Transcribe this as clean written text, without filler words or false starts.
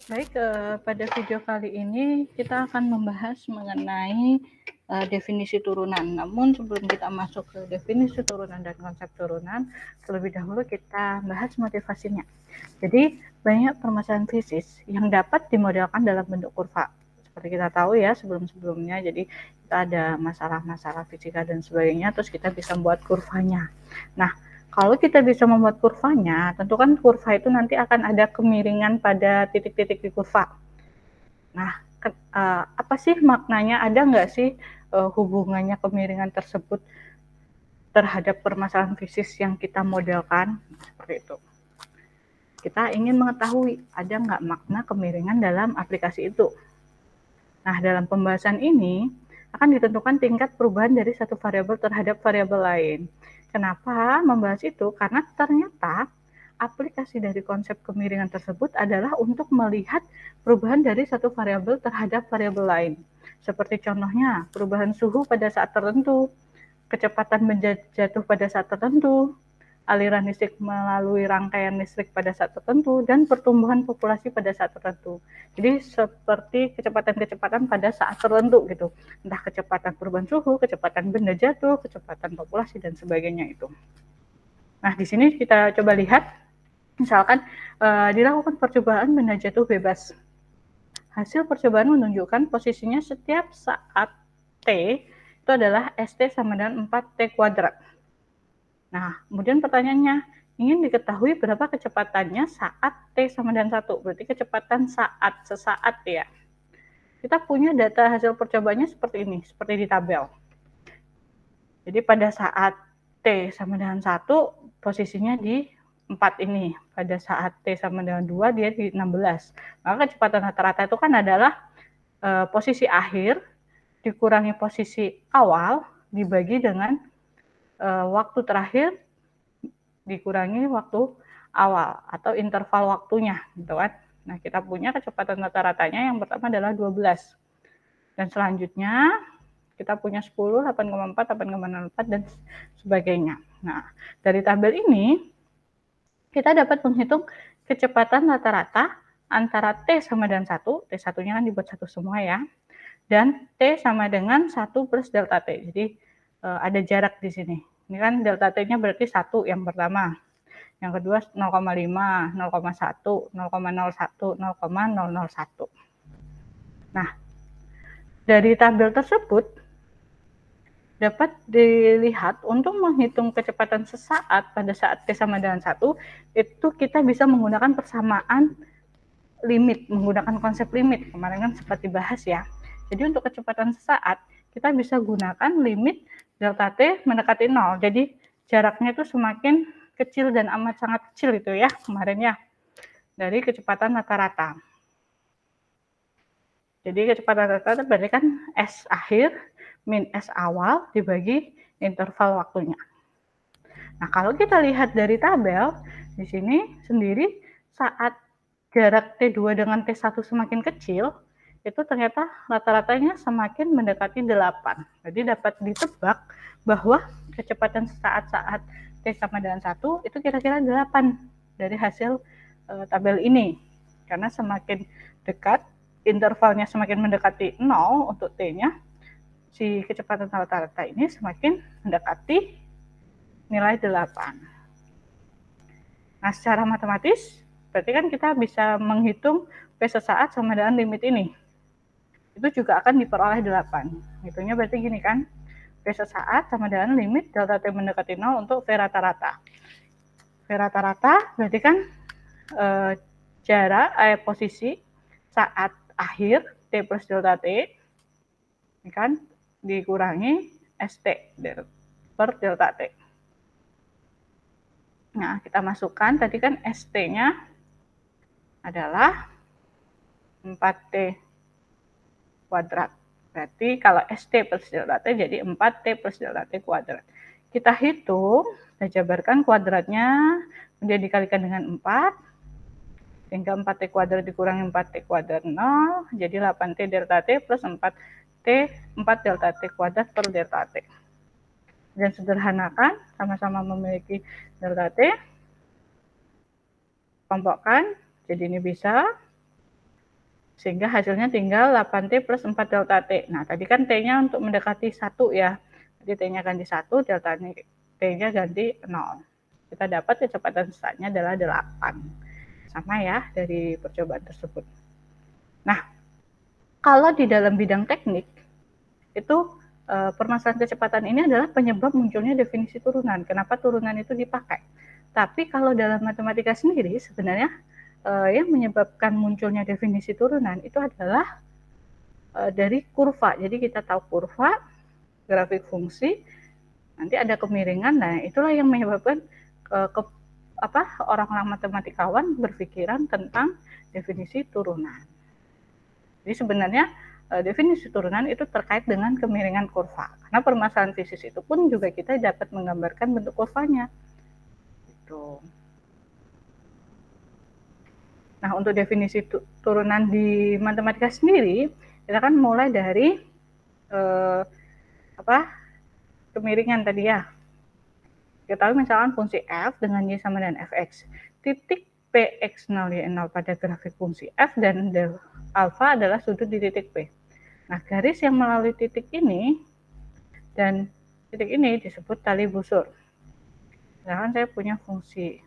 Baik, pada video kali ini kita akan membahas mengenai definisi turunan. Namun sebelum kita masuk ke definisi turunan dan konsep turunan, terlebih dahulu kita bahas motivasinya. Jadi banyak permasalahan fisis yang dapat dimodelkan dalam bentuk kurva. Seperti kita tahu ya sebelum-sebelumnya, jadi kita ada masalah-masalah fisika dan sebagainya, terus kita bisa membuat kurvanya. Nah, kalau kita bisa membuat kurvanya, tentu kan kurva itu nanti akan ada kemiringan pada titik-titik di kurva. Nah, apa sih maknanya? Ada nggak sih hubungannya kemiringan tersebut terhadap permasalahan fisis yang kita modelkan? Seperti itu. Kita ingin mengetahui ada nggak makna kemiringan dalam aplikasi itu. Nah, dalam pembahasan ini akan ditentukan tingkat perubahan dari satu variabel terhadap variabel lain. Kenapa membahas itu? Karena ternyata aplikasi dari konsep kemiringan tersebut adalah untuk melihat perubahan dari satu variabel terhadap variabel lain. Seperti contohnya, perubahan suhu pada saat tertentu, kecepatan jatuh pada saat tertentu, aliran listrik melalui rangkaian listrik pada saat tertentu, dan pertumbuhan populasi pada saat tertentu. Jadi seperti kecepatan-kecepatan pada saat tertentu gitu. Entah kecepatan perubahan suhu, kecepatan benda jatuh, kecepatan populasi, dan sebagainya itu. Nah, di sini kita coba lihat, misalkan dilakukan percobaan benda jatuh bebas. Hasil percobaan menunjukkan posisinya setiap saat T itu adalah ST sama dengan 4T kuadrat. Nah, kemudian pertanyaannya, ingin diketahui berapa kecepatannya saat T sama dengan 1. Berarti kecepatan sesaat ya. Kita punya data hasil percobaannya seperti ini, seperti di tabel. Jadi pada saat T sama dengan 1, posisinya di 4 ini. Pada saat T sama dengan 2, dia di 16. Maka kecepatan rata-rata itu kan adalah posisi akhir dikurangi posisi awal dibagi dengan waktu terakhir dikurangi waktu awal atau interval waktunya gitu kan. Nah, kita punya kecepatan rata-ratanya yang pertama adalah 12. Dan selanjutnya kita punya 10, 8,4, 8,04 dan sebagainya. Nah, dari tabel ini kita dapat menghitung kecepatan rata-rata antara T sama dengan 1, T1-nya kan dibuat 1 semua ya, dan T sama dengan 1 plus delta T. Jadi ada jarak di sini. Ini kan delta T-nya berarti 1 yang pertama. Yang kedua 0,5, 0,1, 0,01, 0,001. Nah, dari tabel tersebut dapat dilihat untuk menghitung kecepatan sesaat pada saat T sama dengan 1, itu kita bisa menggunakan persamaan limit, menggunakan konsep limit. Kemarin kan sempat dibahas ya. Jadi untuk kecepatan sesaat, kita bisa gunakan limit delta T mendekati 0. Jadi jaraknya itu semakin kecil dan amat sangat kecil itu ya kemarin ya, dari kecepatan rata-rata. Jadi kecepatan rata-rata berarti kan S akhir min S awal dibagi interval waktunya. Nah, kalau kita lihat dari tabel, di sini sendiri saat jarak T2 dengan T1 semakin kecil, itu ternyata rata-ratanya semakin mendekati 8. Jadi dapat ditebak bahwa kecepatan saat T sama dengan 1 itu kira-kira 8 dari hasil tabel ini. Karena semakin dekat, intervalnya semakin mendekati 0 untuk T-nya, si kecepatan rata-rata ini semakin mendekati nilai 8. Nah, secara matematis, berarti kan kita bisa menghitung P sesaat sama dengan limit ini. Itu juga akan diperoleh 8. Hitungnya berarti gini kan, P sesaat sama dengan limit delta T mendekati 0 untuk V rata-rata. V rata-rata berarti kan jarak posisi saat akhir T plus delta T, ini kan dikurangi ST per delta T. Nah, kita masukkan tadi kan ST-nya adalah 4T kuadrat. Berarti kalau ST plus delta T jadi 4T plus delta T kuadrat. Kita hitung, kita jabarkan kuadratnya, kemudian dikalikan dengan 4, sehingga 4T kuadrat dikurangi 4T kuadrat 0, jadi 8T delta T plus 4 delta T kuadrat per delta T. Dan sederhanakan, sama-sama memiliki delta T, kelompokkan, jadi ini bisa Sehingga hasilnya tinggal 8T plus 4 delta T. Nah, tadi kan T-nya untuk mendekati 1 ya. Jadi T-nya ganti 1, delta T-nya ganti 0. Kita dapat kecepatan startnya adalah 8. Sama ya dari percobaan tersebut. Nah, kalau di dalam bidang teknik, itu permasalahan kecepatan ini adalah penyebab munculnya definisi turunan. Kenapa turunan itu dipakai? Tapi kalau dalam matematika sendiri, sebenarnya yang menyebabkan munculnya definisi turunan itu adalah dari kurva. Jadi kita tahu kurva, grafik fungsi, nanti ada kemiringan. Nah, itulah yang menyebabkan orang-orang matematikawan berpikiran tentang definisi turunan. Jadi sebenarnya definisi turunan itu terkait dengan kemiringan kurva. Karena permasalahan fisis itu pun juga kita dapat menggambarkan bentuk kurvanya. Gitu. Nah, untuk definisi turunan di matematika sendiri, kita kan mulai dari kemiringan tadi ya. Kita tahu misalkan fungsi f dengan y sama dengan fx. Titik px0 y0 pada grafik fungsi f dan del alfa adalah sudut di titik P. Nah, garis yang melalui titik ini dan titik ini disebut tali busur. Misalkan saya punya fungsi